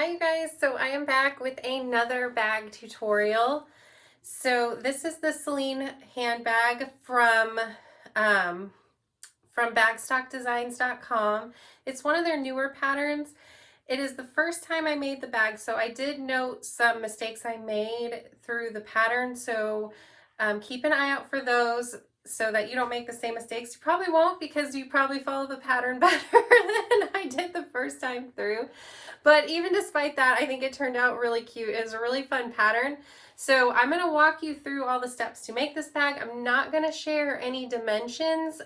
Hi you guys, so I am back with another bag tutorial. So this is the Selene handbag from bagstockdesigns.com. It's one of their newer patterns. It is the first time I made the bag, so I did note some mistakes I made through the pattern, so keep an eye out for those so that you don't make the same mistakes. You probably won't because you probably follow the pattern better than I did the first time through. But even despite that, I think it turned out really cute. It was a really fun pattern. So I'm going to walk you through all the steps to make this bag. I'm not going to share any dimensions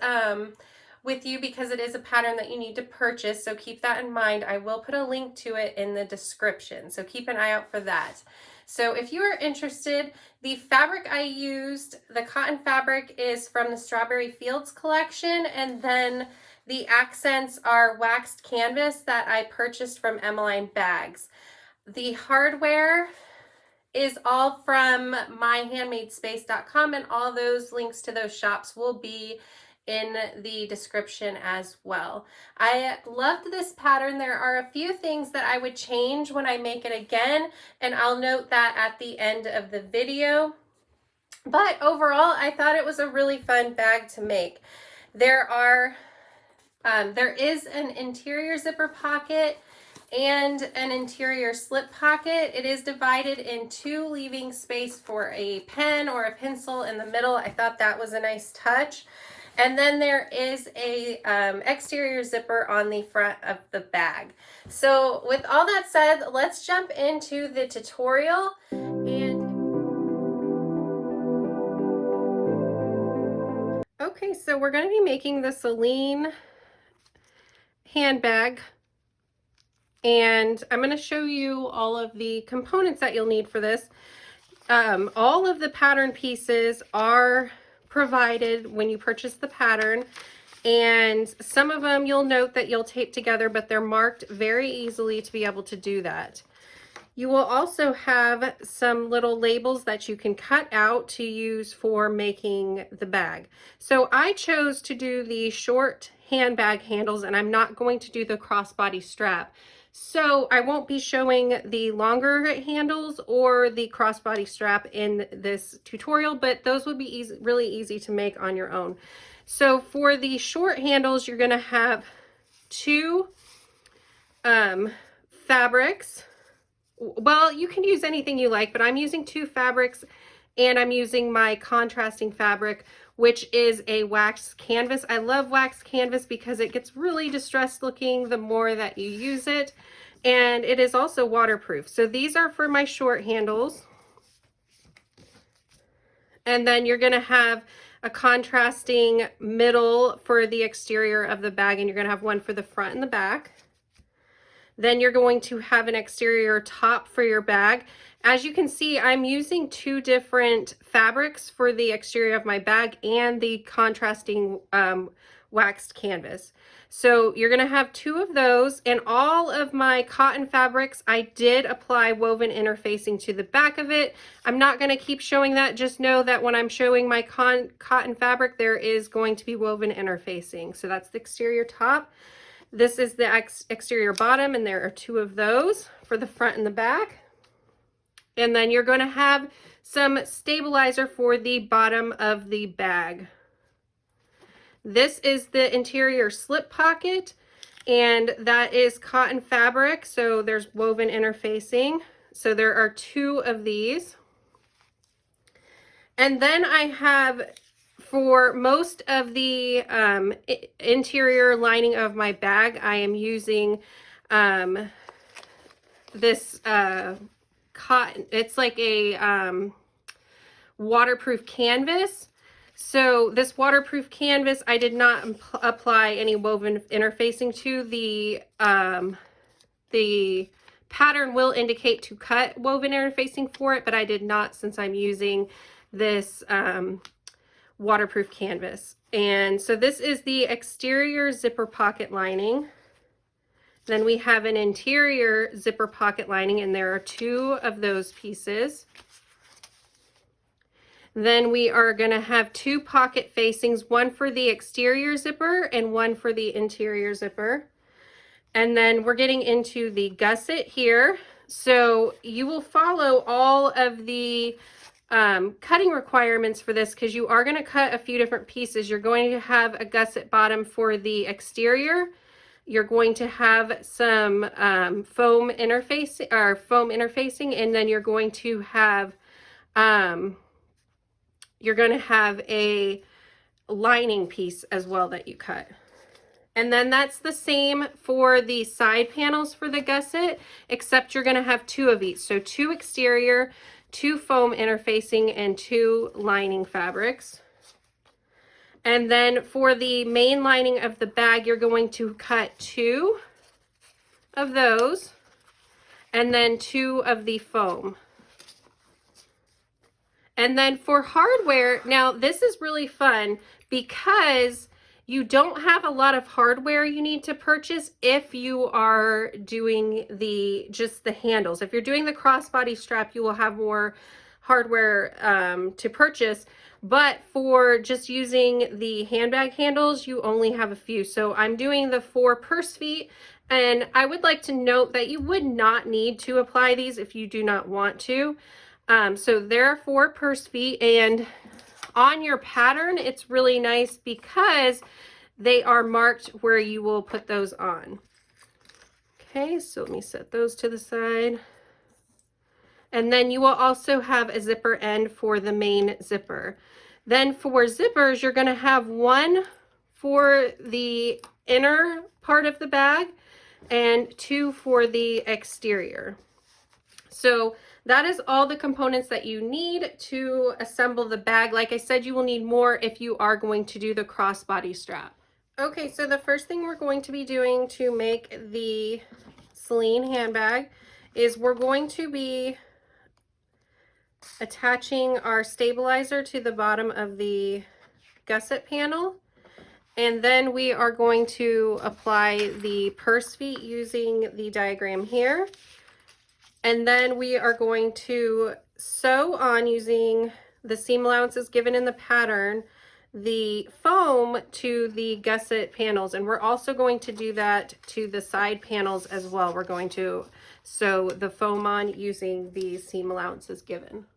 with you because it is a pattern that you need to purchase. So keep that in mind. I will put a link to it in the description. So keep an eye out for that. So if you are interested, the fabric I used, the cotton fabric, is from the Strawberry Fields collection, and then the accents are waxed canvas that I purchased from Emmeline Bags. The hardware is all from myhandmadespace.com, and all those links to those shops will be in the description as well. I loved this pattern. There are a few things that I would change when I make it again, and I'll note that at the end of the video. But overall, I thought it was a really fun bag to make. There is an interior zipper pocket and an interior slip pocket. It is divided in two, leaving space for a pen or a pencil in the middle. I thought that was a nice touch. And then there is a exterior zipper on the front of the bag. So with all that said, let's jump into the tutorial. Okay, so we're going to be making the Selene handbag, and I'm going to show you all of the components that you'll need for this. All of the pattern pieces are provided when you purchase the pattern, and some of them you'll note that you'll tape together, but they're marked very easily to be able to do that. You will also have some little labels that you can cut out to use for making the bag. So I chose to do the short handbag handles, and I'm not going to do the crossbody strap. So I won't be showing the longer handles or the crossbody strap in this tutorial, but those would be really easy to make on your own. So for the short handles, you're going to have two fabrics. Well, you can use anything you like, but I'm using two fabrics, and I'm using my contrasting fabric, which is a waxed canvas. I love waxed canvas because it gets really distressed looking the more that you use it, and it is also waterproof. So these are for my short handles. And then you're going to have a contrasting middle for the exterior of the bag, and you're going to have one for the front and the back. Then you're going to have an exterior top for your bag. As you can see, I'm using two different fabrics for the exterior of my bag and the contrasting waxed canvas. So you're going to have two of those, and all of my cotton fabrics, I did apply woven interfacing to the back of it. I'm not going to keep showing that. Just know that when I'm showing my cotton fabric, there is going to be woven interfacing. So that's the exterior top. This is the exterior bottom, and there are two of those for the front and the back. And then you're going to have some stabilizer for the bottom of the bag. This is the interior slip pocket, and that is cotton fabric, so there's woven interfacing. So there are two of these. And then I have, for most of the interior lining of my bag, I am using this cotton. It's like a waterproof canvas. So this waterproof canvas, I did not apply any woven interfacing to. The pattern will indicate to cut woven interfacing for it, but I did not, since I'm using this waterproof canvas. And so this is the exterior zipper pocket lining. Then we have an interior zipper pocket lining, and there are two of those pieces. Then we are going to have two pocket facings, one for the exterior zipper and one for the interior zipper. And then we're getting into the gusset here. So you will follow all of the cutting requirements for this because you are going to cut a few different pieces. You're going to have a gusset bottom for the exterior. You're going to have some foam interfacing, and then you're going to have a lining piece as well that you cut. And then that's the same for the side panels for the gusset, except you're going to have 2 of each. So 2 exterior, 2 foam interfacing, and 2 lining fabrics. And then for the main lining of the bag, you're going to cut 2 of those, and then 2 of the foam. And then for hardware, now this is really fun because you don't have a lot of hardware you need to purchase if you are doing just the handles. If you're doing the crossbody strap, you will have more hardware to purchase. But for just using the handbag handles, you only have a few. So I'm doing the 4 purse feet. And I would like to note that you would not need to apply these if you do not want to. So there are 4 purse feet, and on your pattern, it's really nice because they are marked where you will put those on. Okay, so let me set those to the side. And then you will also have a zipper end for the main zipper. Then for zippers, you're going to have 1 for the inner part of the bag and 2 for the exterior. So that is all the components that you need to assemble the bag. Like I said, you will need more if you are going to do the crossbody strap. Okay, so the first thing we're going to be doing to make the Selene handbag is we're going to be attaching our stabilizer to the bottom of the gusset panel. And then we are going to apply the purse feet using the diagram here. And then we are going to sew on using the seam allowances given in the pattern, the foam to the gusset panels. And we're also going to do that to the side panels as well. We're going to sew the foam on using the seam allowances given.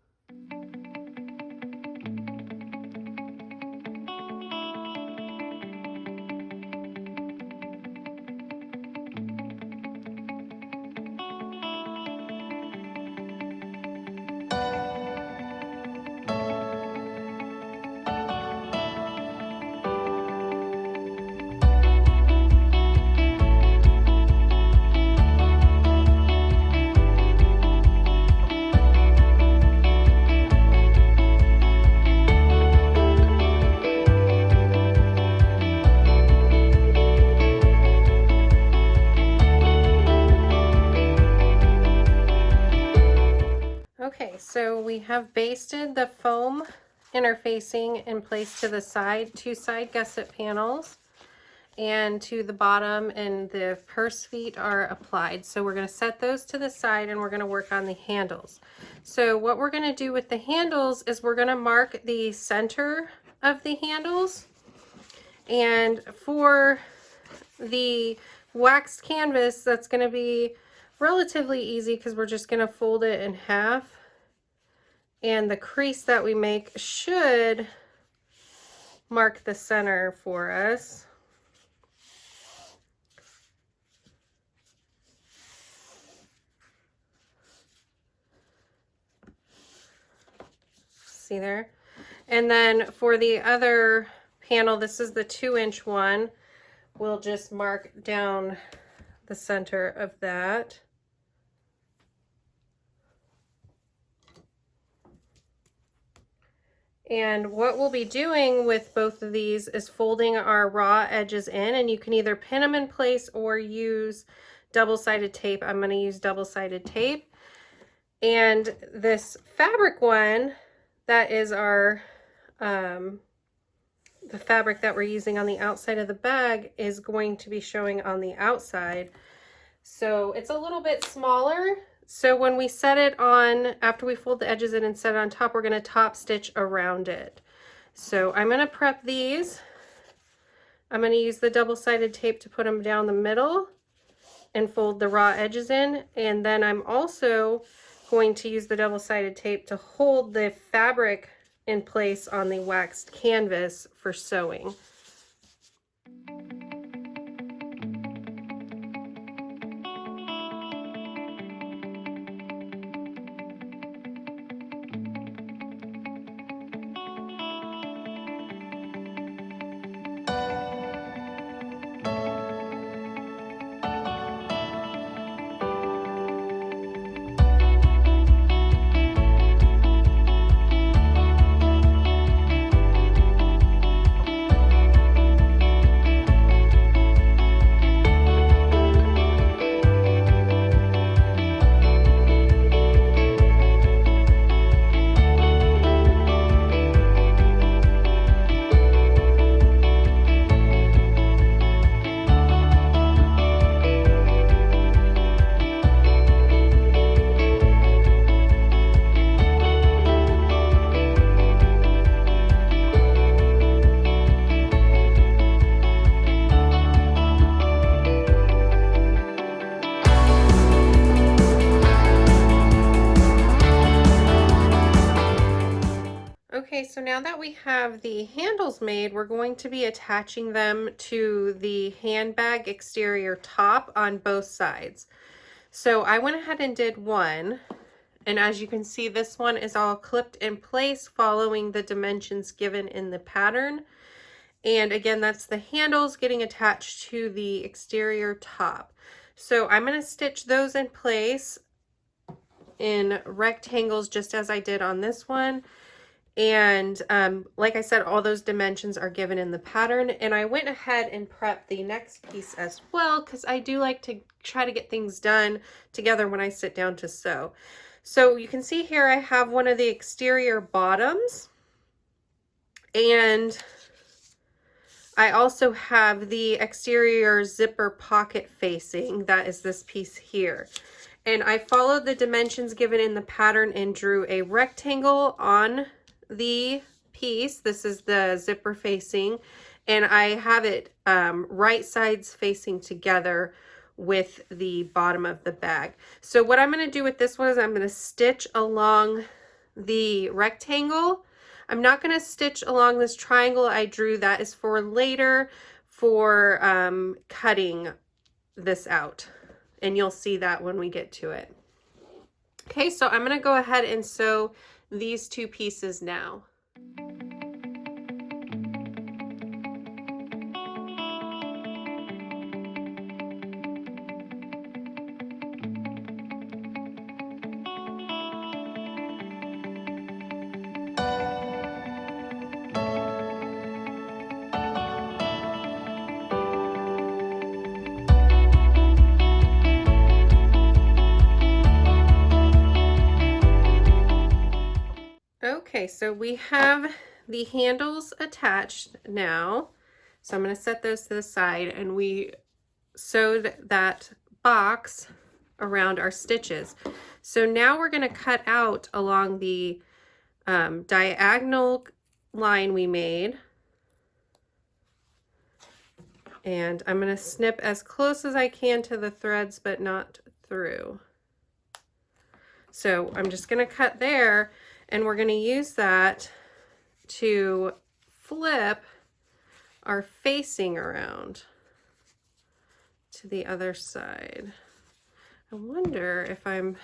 Okay, so we have basted the foam interfacing in place to the side, 2 side gusset panels and to the bottom, and the purse feet are applied. So we're going to set those to the side and we're going to work on the handles. So what we're going to do with the handles is we're going to mark the center of the handles. And for the waxed canvas, that's going to be relatively easy because we're just going to fold it in half. And the crease that we make should mark the center for us. See there? And then for the other panel, this is the 2-inch one, we'll just mark down the center of that. And what we'll be doing with both of these is folding our raw edges in, and you can either pin them in place or use double-sided tape. I'm going to use double-sided tape. And this fabric one, that is our the fabric that we're using on the outside of the bag, is going to be showing on the outside. So it's a little bit smaller. So when we set it on, after we fold the edges in and set it on top, we're going to top stitch around it. So I'm going to prep these. I'm going to use the double-sided tape to put them down the middle. and fold the raw edges in. And then I'm also going to use the double-sided tape to hold the fabric in place on the waxed canvas for sewing. Okay, so now that we have the handles made, we're going to be attaching them to the handbag exterior top on both sides. So I went ahead and did one, and as you can see, this one is all clipped in place following the dimensions given in the pattern. And again, that's the handles getting attached to the exterior top. So I'm going to stitch those in place in rectangles just as I did on this one. And like I said, all those dimensions are given in the pattern. And I went ahead and prepped the next piece as well, because I do like to try to get things done together when I sit down to sew. So you can see here I have one of the exterior bottoms, and I also have the exterior zipper pocket facing. That is this piece here. And I followed the dimensions given in the pattern and drew a rectangle on the piece. This is the zipper facing, and I have it right sides facing together with the bottom of the bag. So what I'm going to do with this one is I'm going to stitch along the rectangle. I'm not going to stitch along this triangle I drew. That is for later for cutting this out, and you'll see that when we get to it. Okay, so I'm going to go ahead and sew these two pieces now. Okay, so we have the handles attached now. So I'm going to set those to the side, and we sewed that box around our stitches. So now we're going to cut out along the diagonal line we made. And I'm going to snip as close as I can to the threads, but not through. So I'm just going to cut there. And we're going to use that to flip our facing around to the other side. I wonder if I'm...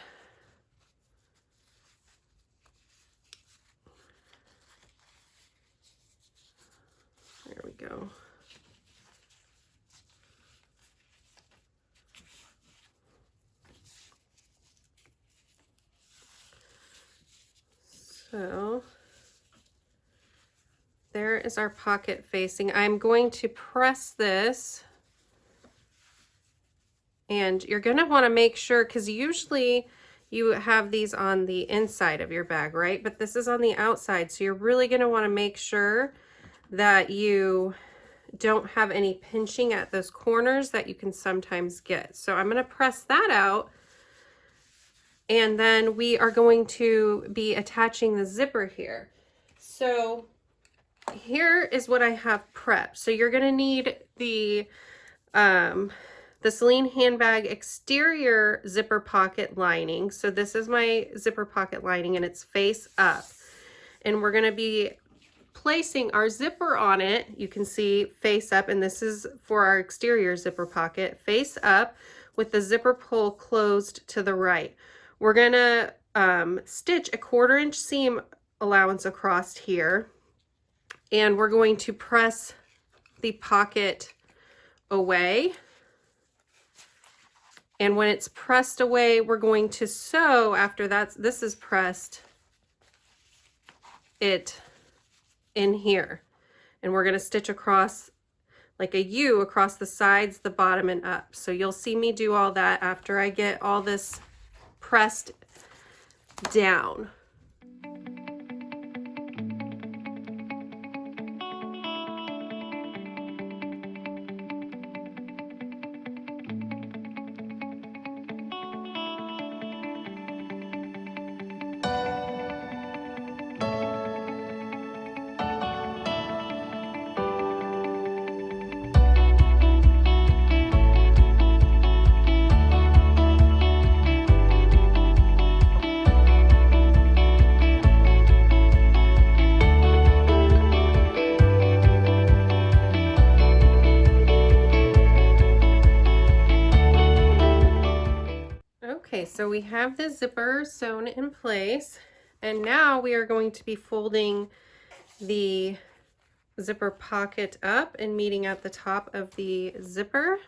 There we go. So there is our pocket facing. I'm going to press this, and you're going to want to make sure, because usually you have these on the inside of your bag, right? But this is on the outside, so you're really going to want to make sure that you don't have any pinching at those corners that you can sometimes get. So I'm going to press that out. And then we are going to be attaching the zipper here. So here is what I have prepped. So you're going to need the the Selene Handbag exterior zipper pocket lining. So this is my zipper pocket lining and it's face up. And we're going to be placing our zipper on it. You can see face up, and this is for our exterior zipper pocket, face up with the zipper pull closed to the right. We're going to stitch a 1/4 inch seam allowance across here, and we're going to press the pocket away. And when it's pressed away, we're going to sew, after this is pressed, it in here. And we're going to stitch across like a U across the sides, the bottom, and up. So you'll see me do all that after I get all this pressed down. Okay, so we have the zipper sewn in place, and now we are going to be folding the zipper pocket up and meeting at the top of the zipper.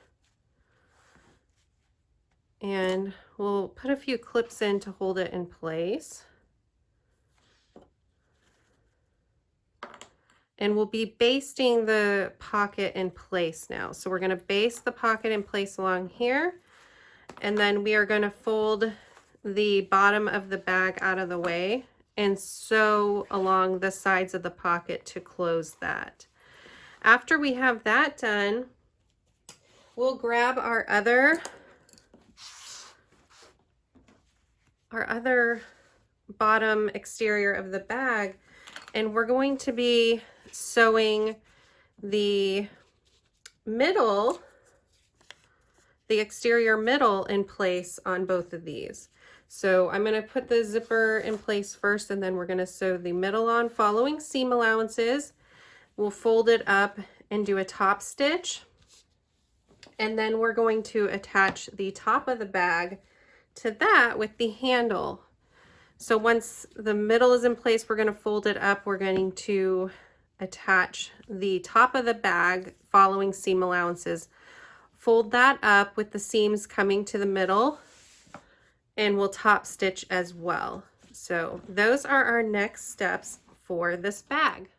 And we'll put a few clips in to hold it in place. And we'll be basting the pocket in place now. So we're going to baste the pocket in place along here. And then we are going to fold the bottom of the bag out of the way and sew along the sides of the pocket to close that. After we have that done, we'll grab our other bottom exterior of the bag, and we're going to be sewing the middle, the exterior middle in place on both of these. So I'm going to put the zipper in place first, and then we're going to sew the middle on following seam allowances. We'll fold it up and do a top stitch, and then we're going to attach the top of the bag to that with the handle. So once the middle is in place, we're going to fold it up. We're going to attach the top of the bag following seam allowances. Fold that up with the seams coming to the middle, and we'll top stitch as well. So those are our next steps for this bag.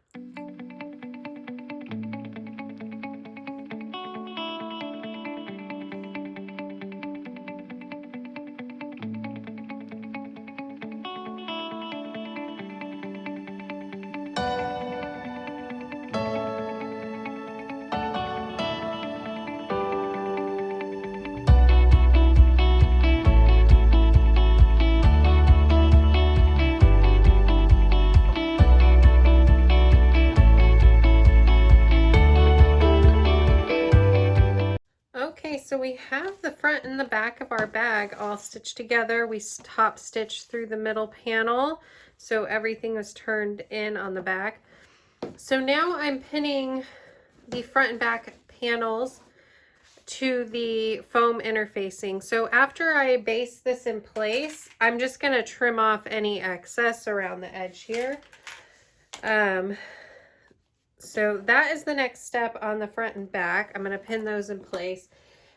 So we have the front and the back of our bag all stitched together. We top stitched through the middle panel, so everything was turned in on the back. So now I'm pinning the front and back panels to the foam interfacing. So after I base this in place, I'm just going to trim off any excess around the edge here. So that is the next step on the front and back. I'm going to pin those in place.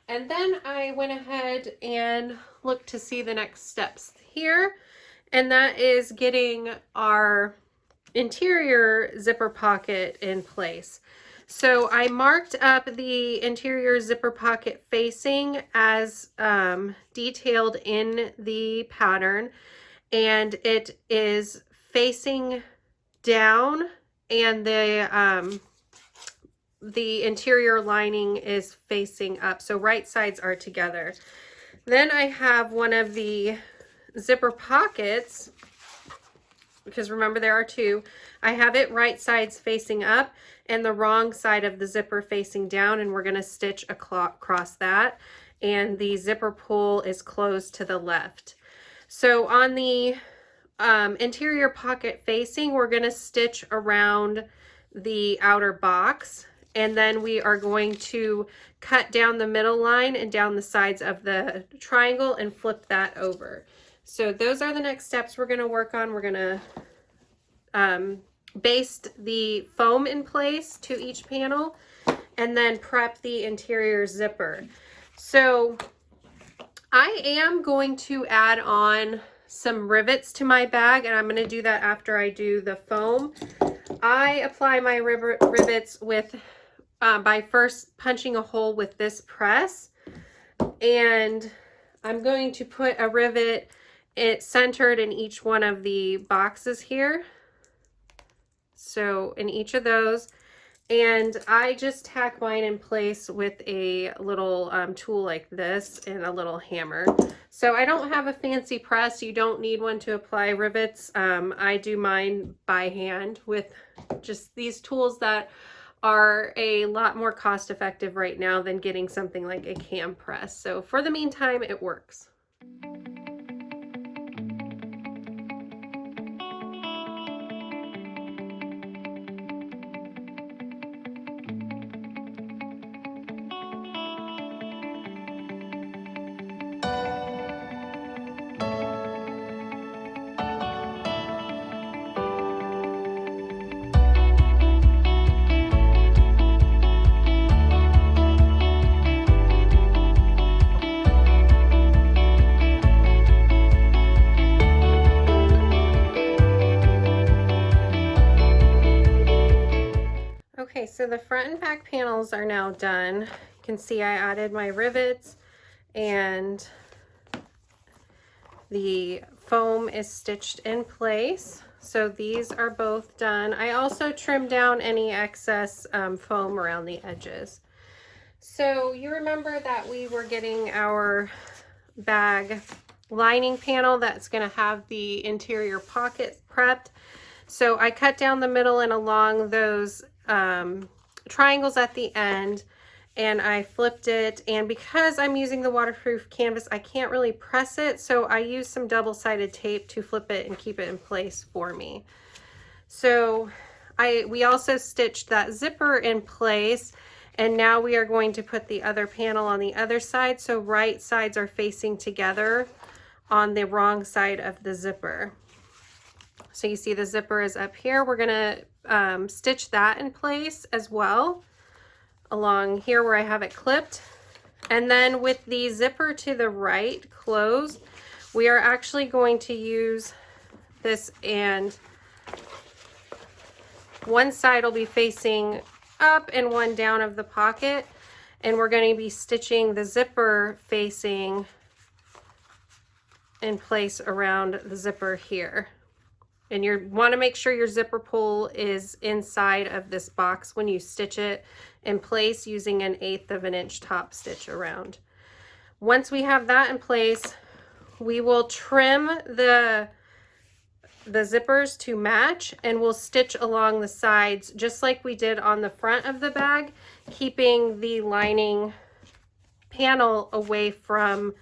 And then I went ahead and looked to see the next steps here, and that is getting our interior zipper pocket in place. So I marked up the interior zipper pocket facing as detailed in the pattern, and it is facing down, and the interior lining is facing up, so right sides are together. Then I have one of the zipper pockets, because remember there are two. I have it right sides facing up and the wrong side of the zipper facing down, and we're going to stitch across that. and the zipper pull is closed to the left. So on the interior pocket facing, we're going to stitch around the outer box, and then we are going to cut down the middle line and down the sides of the triangle and flip that over. So those are the next steps we're going to work on. We're going to baste the foam in place to each panel and then prep the interior zipper. So I am going to add on some rivets to my bag, and I'm going to do that after I do the foam. I apply my rivets with by first punching a hole with this press, and I'm going to put a rivet centered in each one of the boxes here. So in each of those, and I just tack mine in place with a little tool like this and a little hammer. So I don't have a fancy press. You don't need one to apply rivets. I do mine by hand with just these tools that are a lot more cost effective right now than getting something like a cam press. So for the meantime, it works. Okay, so the front and back panels are now done. You can see I added my rivets and the foam is stitched in place. So these are both done. I also trimmed down any excess foam around the edges. So you remember that we were getting our bag lining panel that's going to have the interior pocket prepped. So I cut down the middle and along those triangles at the end, and I flipped it, and because I'm using the waterproof canvas, I can't really press it, so I used some double-sided tape to flip it and keep it in place for me. So we also stitched that zipper in place, and now we are going to put the other panel on the other side, so right sides are facing together on the wrong side of the zipper. So you see the zipper is up here. We're gonna stitch that in place as well along here where I have it clipped. And then with the zipper to the right closed, we are actually going to use this, and one side will be facing up and one down of the pocket, and we're going to be stitching the zipper facing in place around the zipper here. And you want to make sure your zipper pull is inside of this box when you stitch it in place using an 1/8 of an inch top stitch around. Once we have that in place, we will trim the zippers to match, and we'll stitch along the sides just like we did on the front of the bag, keeping the lining panel away from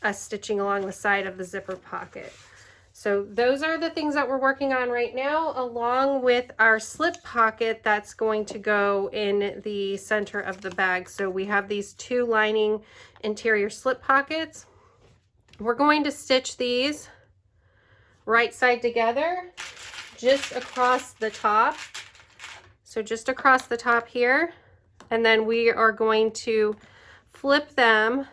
us stitching along the side of the zipper pocket. So those are the things that we're working on right now, along with our slip pocket that's going to go in the center of the bag. So we have these two lining interior slip pockets. We're going to stitch these right side together just across the top. So just across the top here. And then we are going to flip them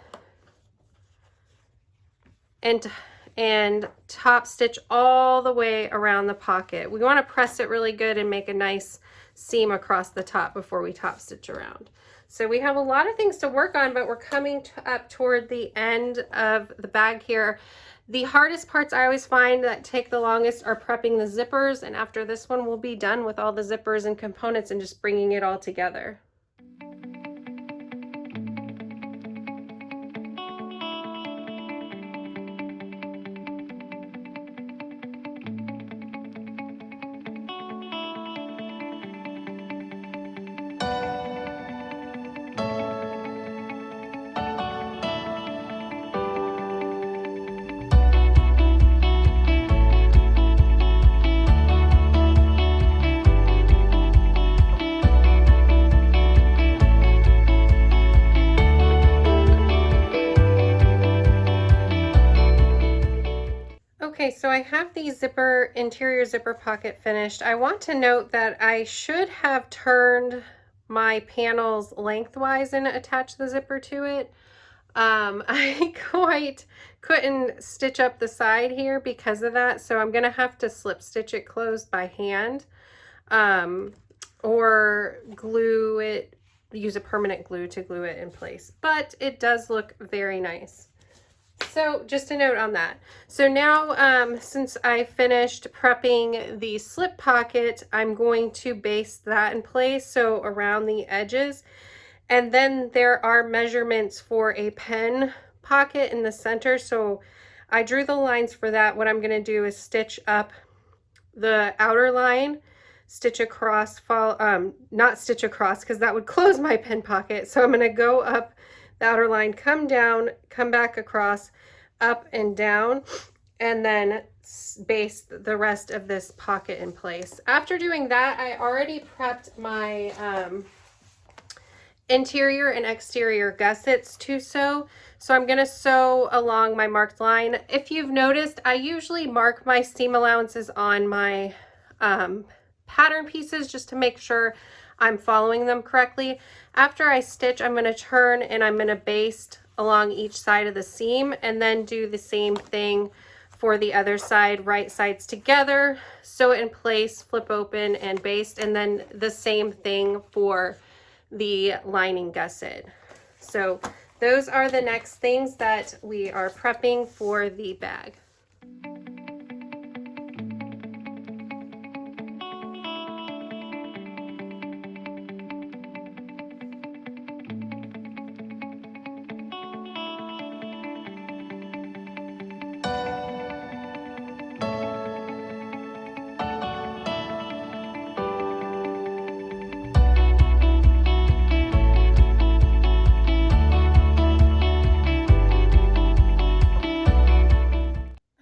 and top stitch all the way around the pocket. We want to press it really good and make a nice seam across the top before we top stitch around. So we have a lot of things to work on, but we're coming up toward the end of the bag here. The hardest parts I always find that take the longest are prepping the zippers, and after this one we'll be done with all the zippers and components and just bringing it all together. Okay, so I have the interior zipper pocket finished. I want to note that I should have turned my panels lengthwise and attached the zipper to it. I quite couldn't stitch up the side here because of that, so I'm gonna have to slip stitch it closed by hand, or glue it, use a permanent glue to glue it in place. But it does look very nice. So just a note on that. So now, since I finished prepping the slip pocket, I'm going to baste that in place, so around the edges. And then there are measurements for a pen pocket in the center. So I drew the lines for that. What I'm going to do is stitch up the outer line, stitch across, not stitch across because that would close my pen pocket. So I'm going to go up the outer line, come down, come back across, up and down, and then baste the rest of this pocket in place. After doing that, I already prepped my interior and exterior gussets to sew. So I'm going to sew along my marked line. If you've noticed, I usually mark my seam allowances on my pattern pieces just to make sure I'm following them correctly. After I stitch, I'm going to turn and I'm going to baste along each side of the seam, and then do the same thing for the other side, right sides together, sew it in place, flip open and baste, and then the same thing for the lining gusset. So those are the next things that we are prepping for the bag.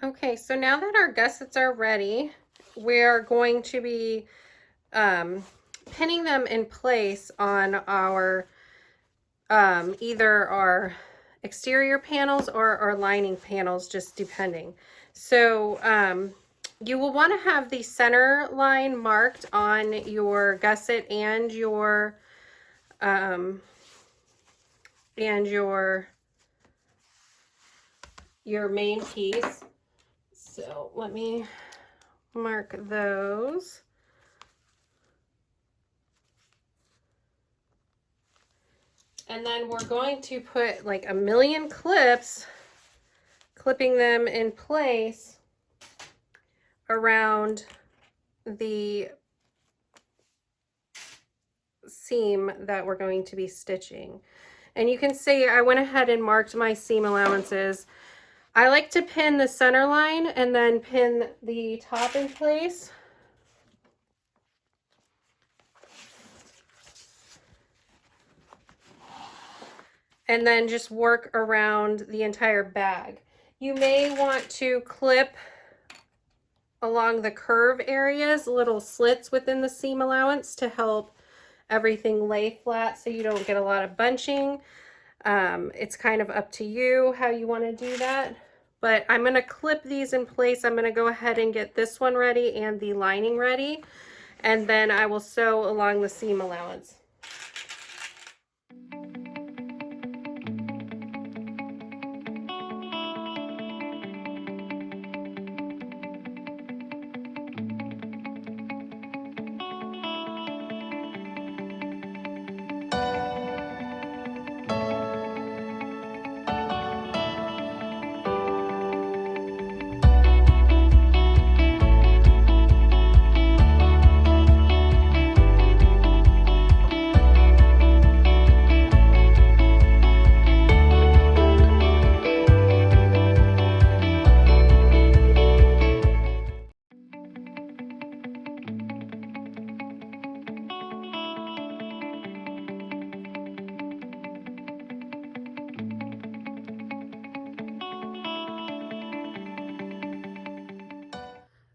Okay, so now that our gussets are ready, we're going to be pinning them in place on our either our exterior panels or our lining panels, just depending. So you will want to have the center line marked on your gusset and your main piece. So let me mark those. And then we're going to put like a million clips, clipping them in place around the seam that we're going to be stitching. And you can see I went ahead and marked my seam allowances. I like to pin the center line and then pin the top in place. And then just work around the entire bag. You may want to clip along the curve areas, little slits within the seam allowance to help everything lay flat so you don't get a lot of bunching. It's kind of up to you how you want to do that. But I'm going to clip these in place. I'm going to go ahead and get this one ready and the lining ready. And then I will sew along the seam allowance.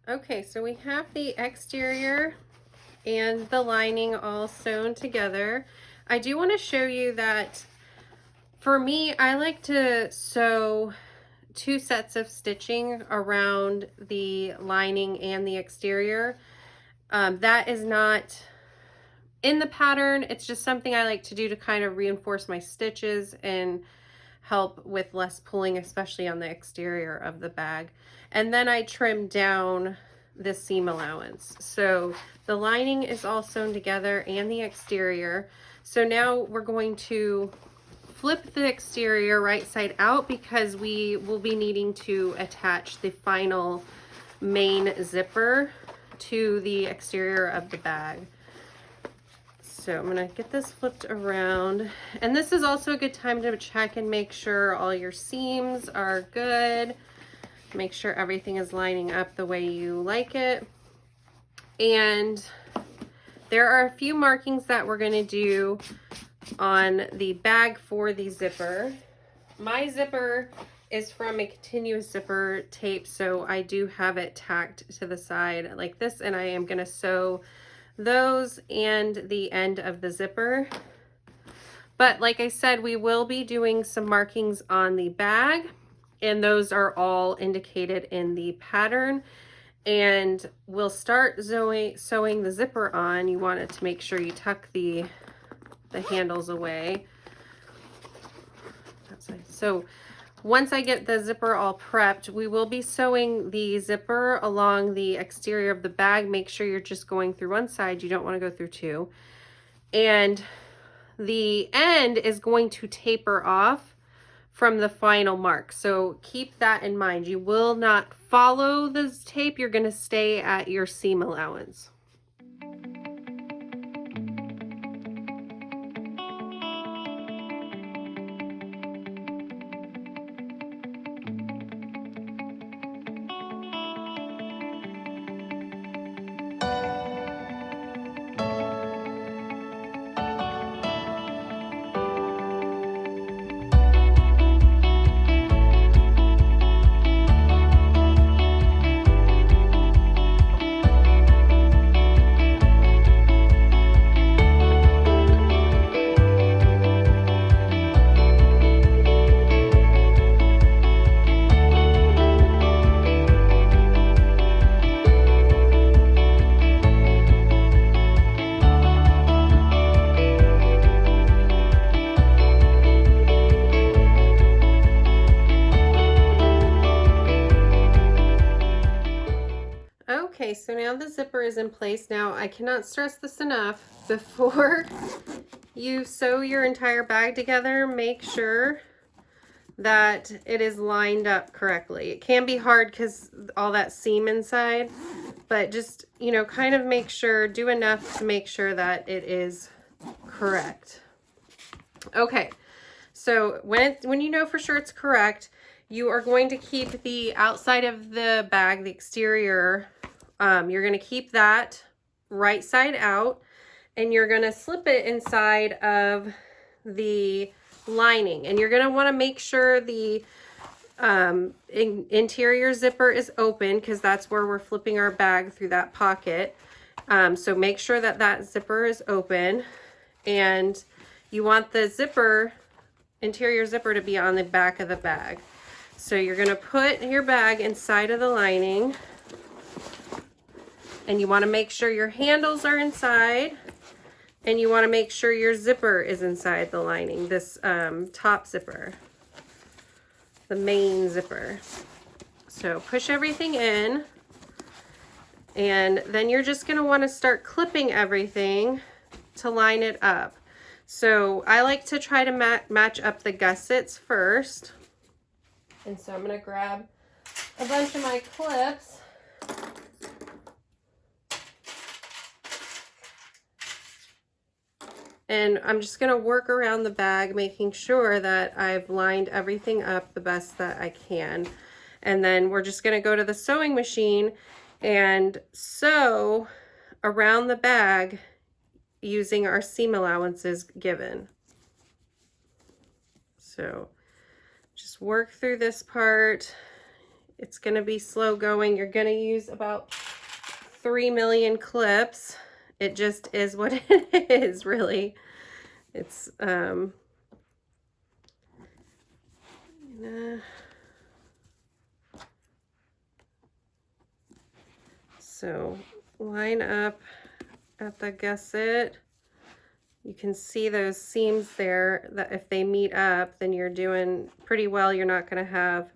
Okay, so we have the exterior and the lining all sewn together. I do want to show you that for me, I like to sew 2 sets of stitching around the lining and the exterior. That is not in the pattern. It's just something I like to do to kind of reinforce my stitches and help with less pulling, especially on the exterior of the bag. And then I trim down the seam allowance. So the lining is all sewn together and the exterior. So now we're going to flip the exterior right side out because we will be needing to attach the final main zipper to the exterior of the bag. So I'm gonna get this flipped around. And this is also a good time to check and make sure all your seams are good. Make sure everything is lining up the way you like it. And there are a few markings that we're gonna do on the bag for the zipper. My zipper is from a continuous zipper tape, so I do have it tacked to the side like this, and I am gonna sew those and the end of the zipper. But like I said, we will be doing some markings on the bag, and those are all indicated in the pattern. And we'll start sewing the zipper on. You want it to make sure you tuck the handles away. So once I get the zipper all prepped, we will be sewing the zipper along the exterior of the bag. Make sure you're just going through one side. You don't want to go through two. And the end is going to taper off from the final mark. So keep that in mind. You will not follow this tape. You're going to stay at your seam allowance. Okay, so now the zipper is in place. Now I cannot stress this enough. Before you sew your entire bag together, make sure that it is lined up correctly. It can be hard because all that seam inside, but just, you know, kind of make sure, do enough to make sure that it is correct. Okay, so when you know for sure it's correct, you are going to keep the outside of the bag, the exterior, you're going to keep that right side out, and you're going to slip it inside of the lining, and you're going to want to make sure the interior zipper is open because that's where we're flipping our bag through that pocket. So make sure that that zipper is open, and you want the zipper, interior zipper, to be on the back of the bag. So you're going to put your bag inside of the lining, and you want to make sure your handles are inside, and you want to make sure your zipper is inside the lining, this top zipper, the main zipper. So push everything in, and then you're just going to want to start clipping everything to line it up. So I like to try to match up the gussets first. And so I'm going to grab a bunch of my clips. And I'm just going to work around the bag, making sure that I've lined everything up the best that I can. And then we're just going to go to the sewing machine and sew around the bag using our seam allowances given. So just work through this part. It's going to be slow going. You're going to use about 3 million clips. It just is what it is, really. It's So line up at the gusset. You can see those seams there, that if they meet up, then you're doing pretty well. You're not going to have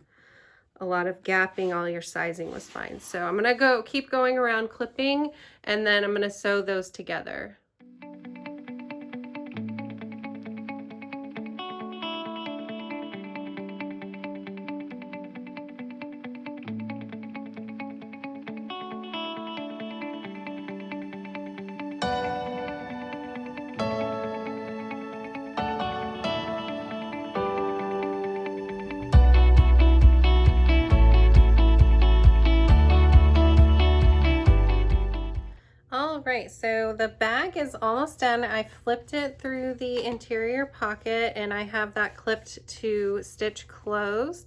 a lot of gapping. All your sizing was fine. So I'm going to keep going around clipping, and then I'm going to sew those together. Alright, so the bag is almost done. I flipped it through the interior pocket and I have that clipped to stitch closed.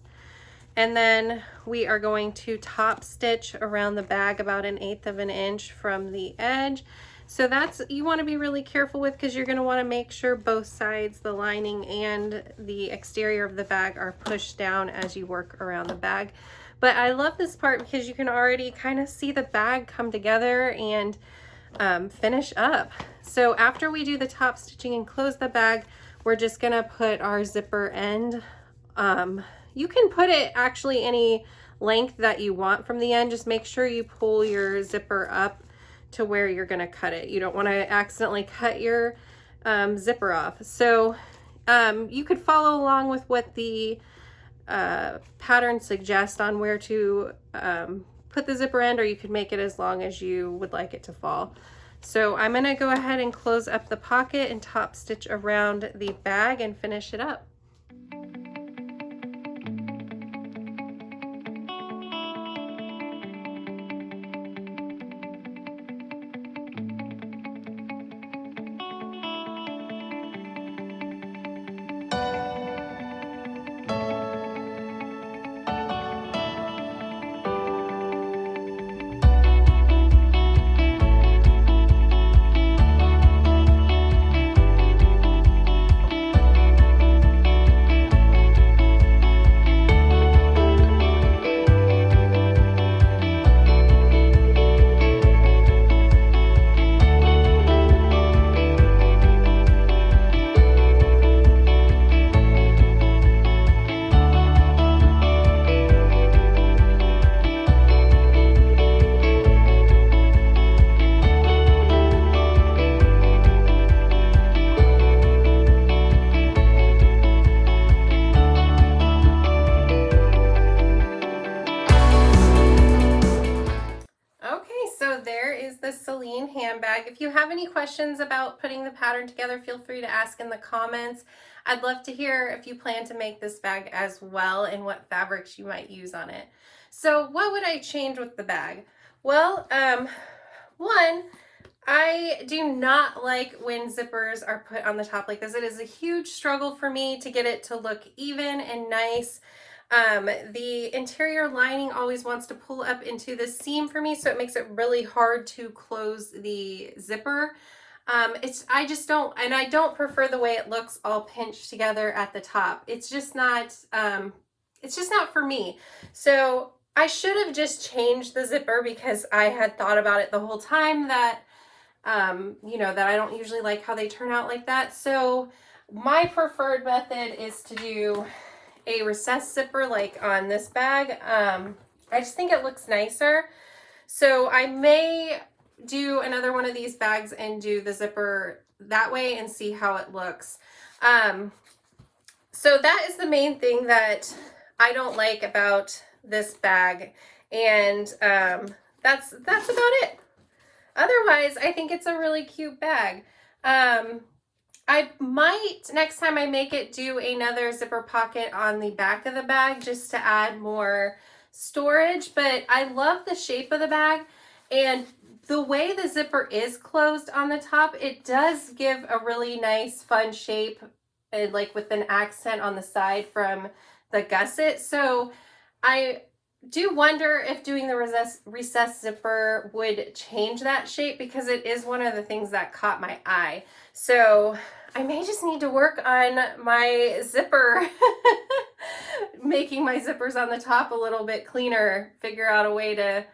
And then we are going to top stitch around the bag about 1/8 of an inch from the edge. So that's, you want to be really careful with, because you're going to want to make sure both sides, the lining and the exterior of the bag, are pushed down as you work around the bag. But I love this part because you can already kind of see the bag come together and finish up. So after we do the top stitching and close the bag, we're just going to put our zipper end. You can put it actually any length that you want from the end. Just make sure you pull your zipper up to where you're going to cut it. You don't want to accidentally cut your zipper off. So you could follow along with what the pattern suggests on where to put the zipper end, or you could make it as long as you would like it to fall. So I'm going to go ahead and close up the pocket and top stitch around the bag and finish it up. The Selene handbag. If you have any questions about putting the pattern together, feel free to ask in the comments. I'd love to hear if you plan to make this bag as well and what fabrics you might use on it. So what would I change with the bag? Well, one, I do not like when zippers are put on the top like this. It is a huge struggle for me to get it to look even and nice. The interior lining always wants to pull up into the seam for me, so it makes it really hard to close the zipper. I just don't, and I don't prefer the way it looks all pinched together at the top. It's just not for me. So I should have just changed the zipper, because I had thought about it the whole time that, you know, that I don't usually like how they turn out like that. So my preferred method is to do a recessed zipper like on this bag. I just think it looks nicer. So I may do another one of these bags and do the zipper that way and see how it looks. So that is the main thing that I don't like about this bag. And that's about it. Otherwise, I think it's a really cute bag. I might, next time I make it, do another zipper pocket on the back of the bag just to add more storage, but I love the shape of the bag, and the way the zipper is closed on the top, it does give a really nice fun shape, and like with an accent on the side from the gusset. So I do wonder if doing the recessed zipper would change that shape, because it is one of the things that caught my eye. So I may just need to work on my zipper, making my zippers on the top a little bit cleaner, figure out a way to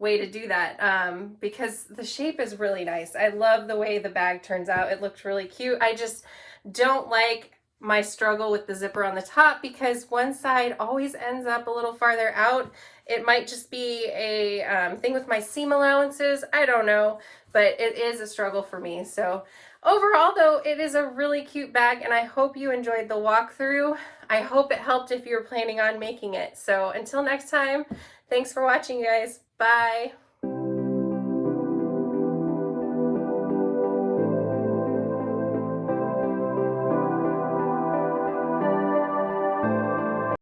way to do that, because the shape is really nice. I love the way the bag turns out. It looked really cute. I just don't like my struggle with the zipper on the top because one side always ends up a little farther out. It might just be a thing with my seam allowances. I don't know, but it is a struggle for me. So overall though, it is a really cute bag and I hope you enjoyed the walkthrough. I hope it helped if you're planning on making it. So until next time, thanks for watching, you guys. Bye.